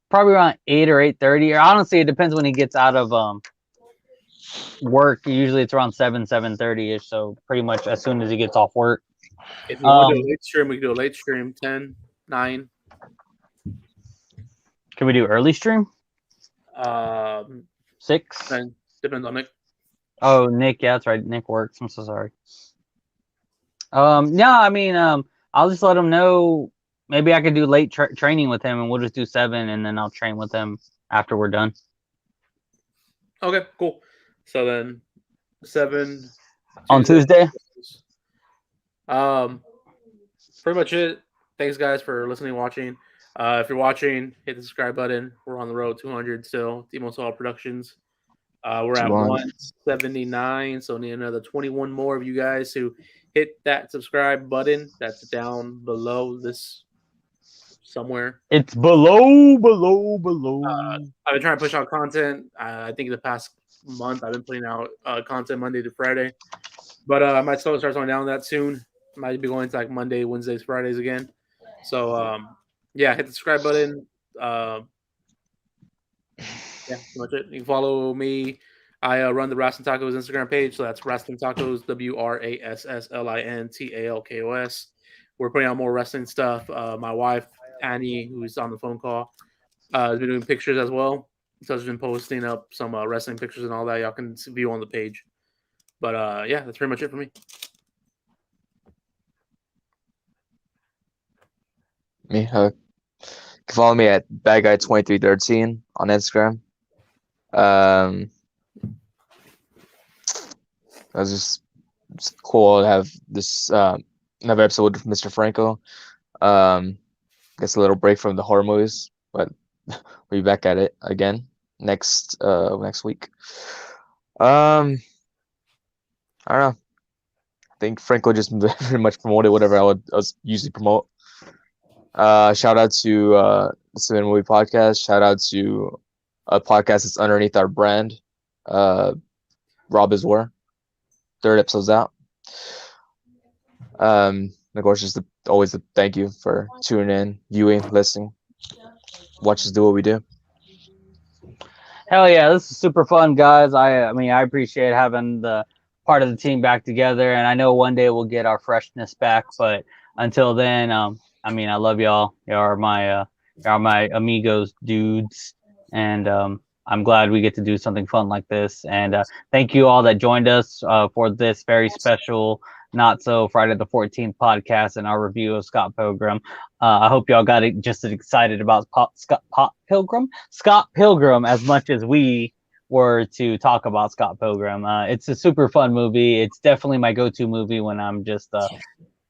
Probably around 8 or 8:30. Or honestly, it depends when he gets out of work. Usually it's around 7:30ish. So pretty much as soon as he gets off work. If you want to do a late stream, we can do a late stream, 10, 9. Can we do early stream? 6? And depends on Nick. Oh, Nick, yeah, that's right. Nick works. I'm so sorry. Yeah, I mean, I'll just let him know. Maybe I could do late training with him, and we'll just do 7, and then I'll train with him after we're done. Okay, cool. So then 7 on Tuesday. Pretty much it. Thanks, guys, for listening and watching. If you're watching, hit the subscribe button. We're on the road 200 still. Demo Saw Productions. We're at 179, so need another 21 more of you guys to hit that subscribe button. That's down below this somewhere. It's below. I've been trying to push out content. I think the past month I've been putting out content Monday to Friday, but I might start slowing down that soon. Might be going to like Monday, Wednesdays, Fridays again. So yeah, hit the subscribe button. Yeah, pretty much it. You can follow me. I run the Wrestling Tacos Instagram page, so that's Wrestling Tacos, WRASSLINTALKOS. We're putting out more wrestling stuff. My wife Annie, who's on the phone call, has been doing pictures as well. So she's been posting up some wrestling pictures and all that. Y'all can view on the page. But yeah, that's pretty much it for me. Me, you can follow me at badguy2313 on Instagram. It was just cool to have this another episode with Mr. Franco. Guess a little break from the horror movies, but we'll be back at it again next week. I don't know. I think Franco just very much promoted whatever I was usually promote. Shout out to the Cinema Movie Podcast. Shout out to a podcast that's underneath our brand, Rob is War. 3rd episode's out. Of course, just always a thank you for tuning in, viewing, listening. Watch us do what we do. Hell yeah, this is super fun, guys. I mean, I appreciate having the part of the team back together, and I know one day we'll get our freshness back. But until then, I mean, I love y'all. Y'all are my amigos, dudes, and I'm glad we get to do something fun like this. And thank you all that joined us for this very special Not So Friday the 14th podcast and our review of Scott Pilgrim. I hope y'all got just as excited about Scott Pilgrim as much as we were to talk about Scott Pilgrim. It's a super fun movie. It's definitely my go-to movie when I'm just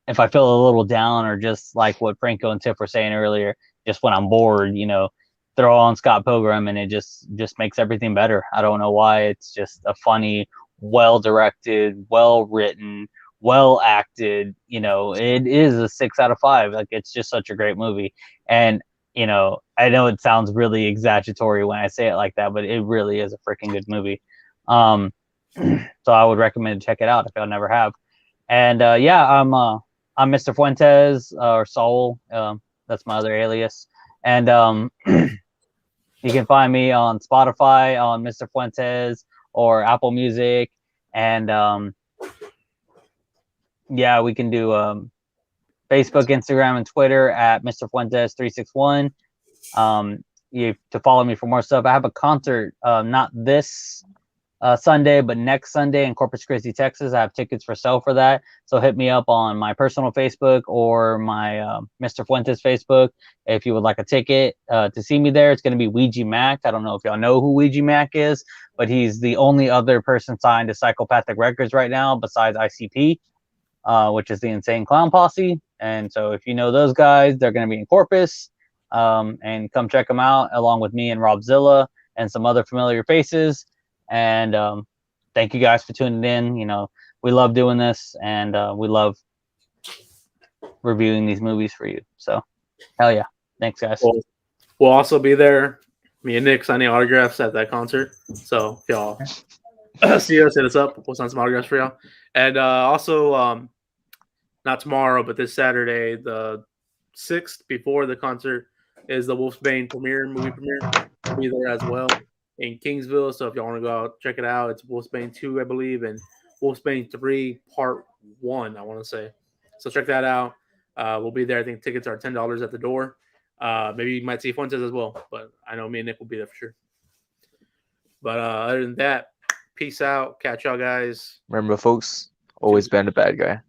if I feel a little down, or just like what Franco and Tiff were saying earlier, just when I'm bored, throw on Scott Pilgrim and it just makes everything better. I don't know why. It's just a funny, well-directed, well-written, well-acted, it is a 6 out of 5. Like, it's just such a great movie. And, I know it sounds really exaggeratory when I say it like that, but it really is a freaking good movie. So I would recommend to check it out if y'all never have. And yeah, I'm Mr. Fuentes, or Saul. That's my other alias. And you can find me on Spotify on Mr. Fuentes or Apple Music. And yeah, we can do Facebook, Instagram, and Twitter at Mr. Fuentes361. You to follow me for more stuff. I have a concert not this Sunday, but next Sunday in Corpus Christi, Texas. I have tickets for sale for that. So hit me up on my personal Facebook or my Mr. Fuentes Facebook if you would like a ticket to see me there. It's going to be Ouija Mac. I don't know if y'all know who Ouija Mac is, but he's the only other person signed to Psychopathic Records right now besides ICP, which is the Insane Clown Posse. And so if you know those guys, they're going to be in Corpus. And come check them out along with me and Robzilla and some other familiar faces. And thank you guys for tuning in. We love doing this, and we love reviewing these movies for you. So, hell yeah. Thanks, guys. We'll also be there. Me and Nick signing autographs at that concert. So if y'all see us, hit us up. We'll sign some autographs for y'all. And also, not tomorrow, but this Saturday, the 6th, before the concert, is the Wolfsbane movie premiere. I'll be there as well in Kingsville. So if y'all want to go out, check it out. It's Wolfsbane 2, I believe, and Wolfsbane 3 Part 1, I want to say. So check that out. We'll be there. I think tickets are $10 at the door. Maybe you might see Fuentes as well, but I know me and Nick will be there for sure. But other than that, peace out. Catch y'all guys. Remember, folks, always been a bad guy.